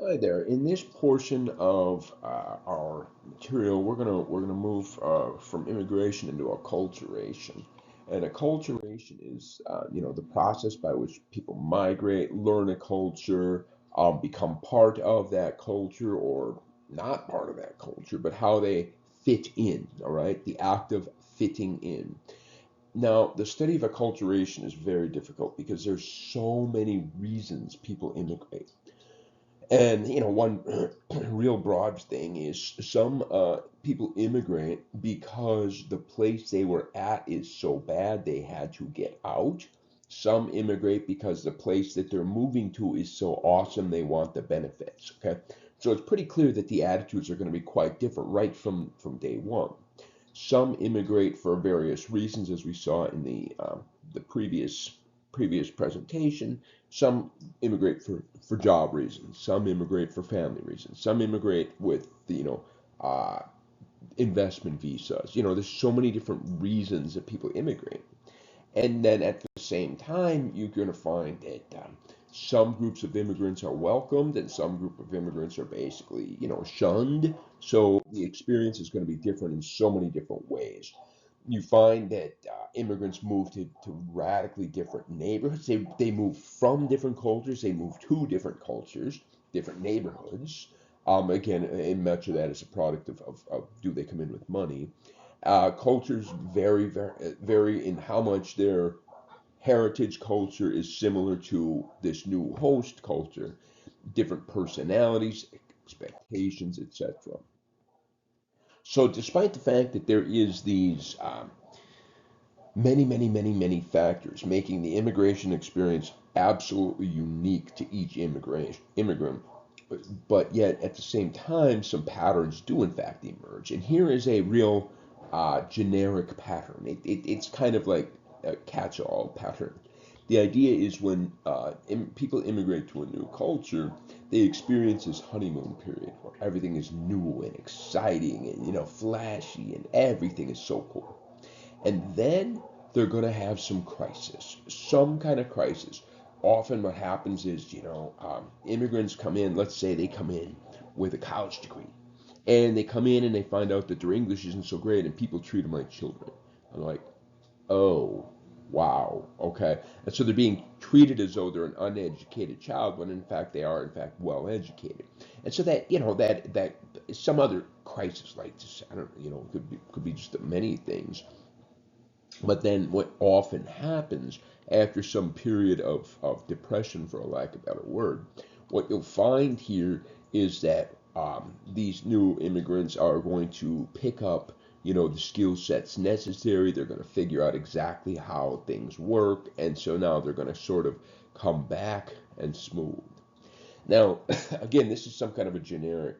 Hi there. In this portion of our material, we're gonna move from immigration into acculturation. And acculturation is the process by which people migrate, learn a culture, become part of that culture, or not part of that culture, but how they fit in. All right, the act of fitting in. Now, the study of acculturation is very difficult because there's so many reasons people immigrate. And one real broad thing is some people immigrate because the place they were at is so bad they had to get out. Some immigrate because the place that they're moving to is so awesome they want the benefits. Okay, so it's pretty clear that the attitudes are going to be quite different right from day one. Some immigrate for various reasons, as we saw in the previous presentation. Some immigrate for job reasons. Some immigrate for family reasons. Some immigrate with uh, investment visas. There's so many different reasons that people immigrate. And then at the same time, you're going to find that some groups of immigrants are welcomed and some group of immigrants are basically, shunned. So the experience is going to be different in so many different ways. You find that immigrants move to radically different neighborhoods. They move from different cultures, they move to different cultures, different neighborhoods. Again, and much of that is a product of do they come in with money? Cultures vary in how much their heritage culture is similar to this new host culture, different personalities, expectations, etc. So, despite the fact that there is these many factors making the immigration experience absolutely unique to each immigrant, but yet at the same time, some patterns do in fact emerge. And here is a real generic pattern. It's kind of like a catch-all pattern. The idea is when people immigrate to a new culture, they experience this honeymoon period where everything is new and exciting and flashy and everything is so cool. And then they're going to have some crisis, some kind of crisis. Often, what happens is, immigrants come in, let's say they come in with a college degree, and they come in and they find out that their English isn't so great, and people treat them like children. I'm like, oh, wow, okay. And so they're being treated as though they're an uneducated child, when in fact they are, in fact, well educated. And so that, that some other crisis like this, I don't, could be just many things. But then what often happens after some period of depression, for a lack of a better word, what you'll find here is that these new immigrants are going to pick up, the skill sets necessary. They're going to figure out exactly how things work. And so now they're going to sort of come back and smooth. Now, again, this is some kind of a generic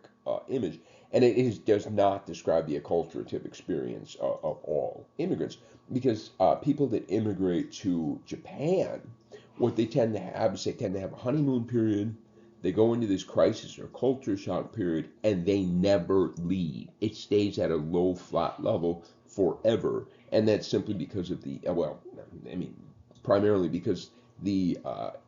image, and does not describe the acculturative experience of all immigrants, because people that immigrate to Japan, what they tend to have is they tend to have a honeymoon period. They go into this crisis or culture shock period, and they never leave. It stays at a low, flat level forever, and that's simply because of well, I mean, primarily because the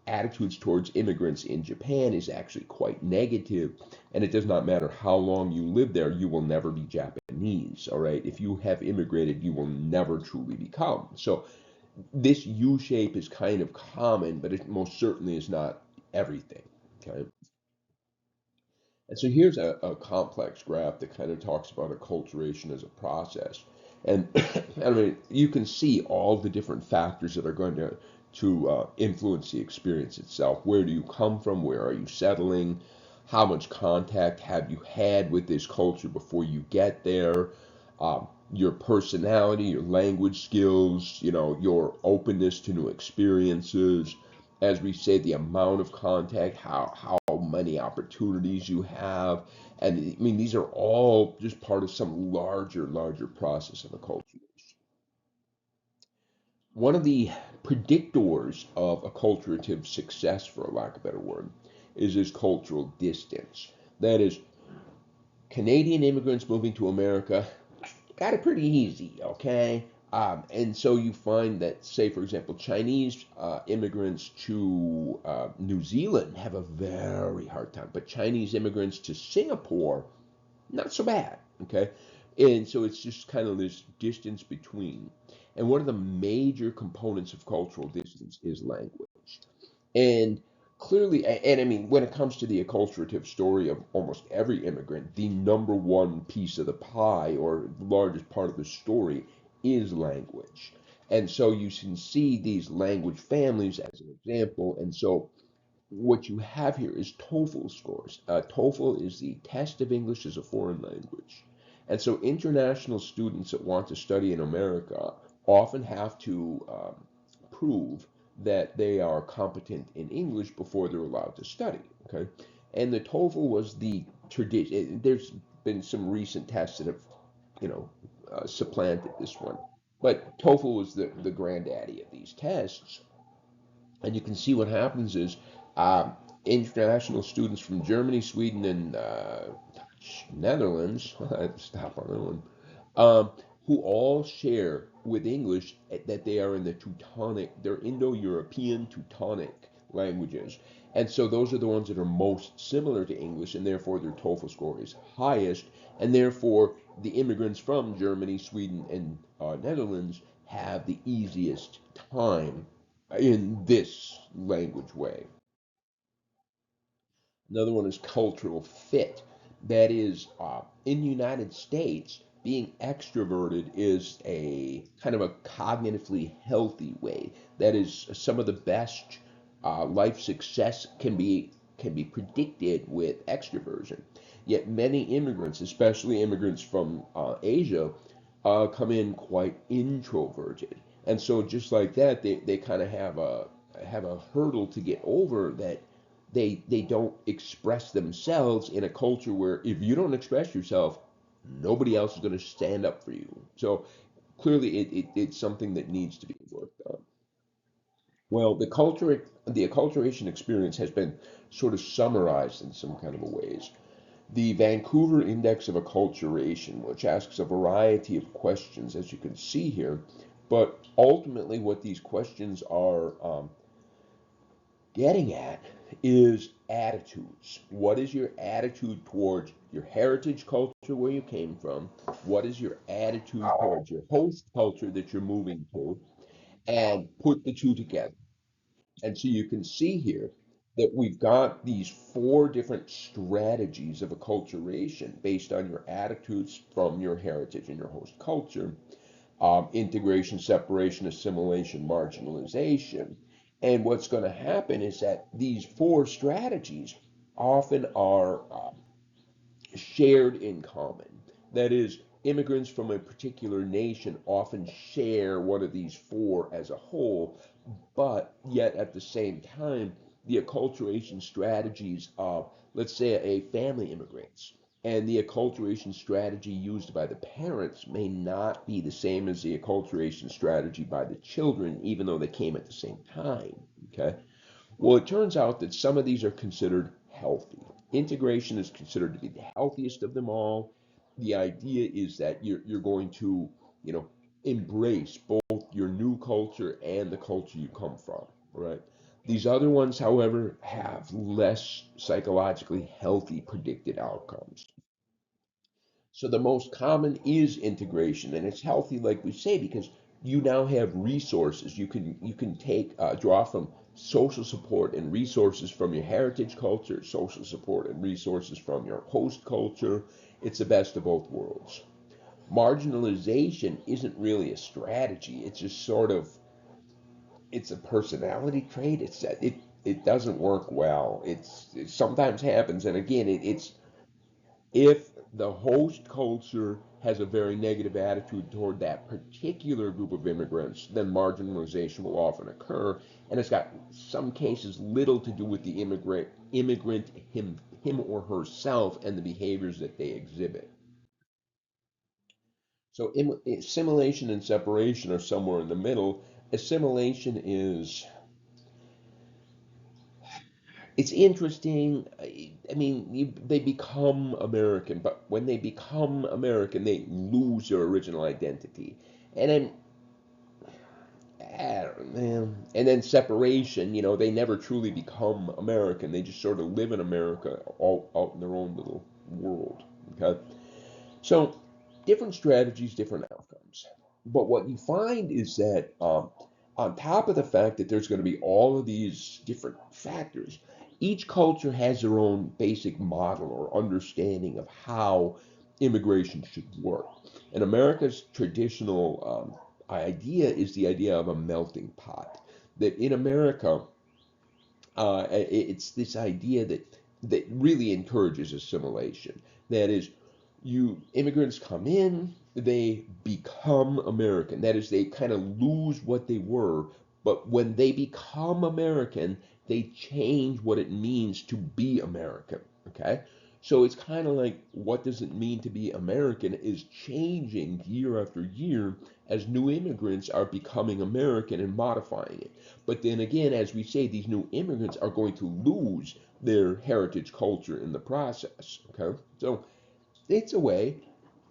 attitudes towards immigrants in Japan is actually quite negative, and it does not matter how long you live there, you will never be Japanese. All right, if you have immigrated, you will never truly become. So this U shape is kind of common, but it most certainly is not everything. Okay, and so here's a complex graph that kind of talks about acculturation as a process. And I mean, you can see all the different factors that are going to influence the experience itself. Where do you come from? Where are you settling? How much contact have you had with this culture before you get there? Your personality, your language skills, your openness to new experiences, as we say, the amount of contact, how many opportunities you have. And I mean, these are all just part of some larger process of acculturation. One of the predictors of acculturative success, for a lack of a better word, is this cultural distance. That is, Canadian immigrants moving to America got it pretty easy, okay? And so you find that, say, for example, Chinese immigrants to New Zealand have a very hard time, but Chinese immigrants to Singapore, not so bad. Okay. And so it's just kind of this distance between. And one of the major components of cultural distance is language. And clearly, and I mean, when it comes to the acculturative story of almost every immigrant, the number one piece of the pie or largest part of the story is language. And so you can see these language families as an example. And so what you have here is TOEFL scores. TOEFL is the test of English as a foreign language. And so international students that want to study in America often have to prove that they are competent in English before they're allowed to study. Okay. And the TOEFL was the tradition. There's been some recent tests that have, you know, supplanted this one. But TOEFL was the granddaddy of these tests. And you can see what happens is um, international students from Germany, Sweden, and Netherlands, I had to stop on that one, um, who all share with English that they are in the Teutonic, they're Indo-European Teutonic languages. And so those are the ones that are most similar to English, and therefore their TOEFL score is highest. And therefore, the immigrants from Germany, Sweden, and Netherlands have the easiest time in this language way. Another one is cultural fit. That is, in the United States, being extroverted is a kind of a cognitively healthy way. That is, some of the best life success can be predicted with extroversion. Yet many immigrants, especially immigrants from Asia, come in quite introverted, and so just like that, they kind of have a hurdle to get over that they don't express themselves in a culture where if you don't express yourself, nobody else is going to stand up for you. So clearly, it's something that needs to be worked on. Well, the acculturation experience has been sort of summarized in some kind of a ways. The Vancouver Index of Acculturation, which asks a variety of questions, as you can see here, but ultimately what these questions are getting at is attitudes. What is your attitude towards your heritage culture where you came from? What is your attitude towards your host culture that you're moving to? And put the two together. And so you can see here that we've got these four different strategies of acculturation based on your attitudes from your heritage and your host culture: integration, separation, assimilation, marginalization. And what's going to happen is that these four strategies often are shared in common. That is, immigrants from a particular nation often share one of these four as a whole, but yet at the same time, the acculturation strategies of, let's say, a family immigrates, and the acculturation strategy used by the parents may not be the same as the acculturation strategy by the children, even though they came at the same time. Okay. Well, it turns out that some of these are considered healthy. Integration is considered to be the healthiest of them all. The idea is that you're going to, you know, embrace both your new culture and the culture you come from, right? These other ones, however, have less psychologically healthy predicted outcomes. So the most common is integration, and it's healthy, like we say, because you now have resources. You can take draw from social support and resources from your heritage culture, social support and resources from your host culture. It's the best of both worlds. Marginalization isn't really a strategy. It's just sort of it's a personality trait. It doesn't work well. It sometimes happens, and again, it's if the host culture has a very negative attitude toward that particular group of immigrants, then marginalization will often occur, and it's got some cases little to do with the immigrant him or herself and the behaviors that they exhibit. So assimilation and separation are somewhere in the middle. Assimilation is it's interesting. I mean, they become American, but when they become American, they lose their original identity. And then Man. And then separation, they never truly become American. They just sort of live in America all out in their own little world. Okay. So different strategies, different outcomes. But what you find is that on top of the fact that there's going to be all of these different factors, each culture has their own basic model or understanding of how immigration should work. And America's traditional idea is the idea of a melting pot. That in America, it's this idea that really encourages assimilation. That is, you immigrants come in, they become American. That is, they kind of lose what they were, but when they become American, they change what it means to be American. Okay? So it's kind of like what does it mean to be American is changing year after year as new immigrants are becoming American and modifying it. But then again, as we say, these new immigrants are going to lose their heritage culture in the process. Okay? So it's a way.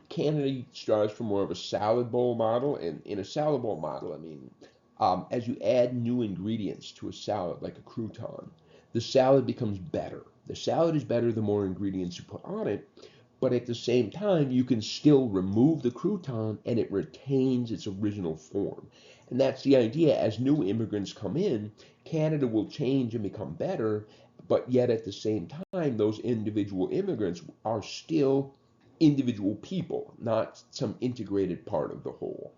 Canada strives for more of a salad bowl model, and in a salad bowl model, I mean, as you add new ingredients to a salad, like a crouton, the salad becomes better. The salad is better the more ingredients you put on it, but at the same time, you can still remove the crouton and it retains its original form. And that's the idea. As new immigrants come in, Canada will change and become better, but yet at the same time, those individual immigrants are still individual people, not some integrated part of the whole.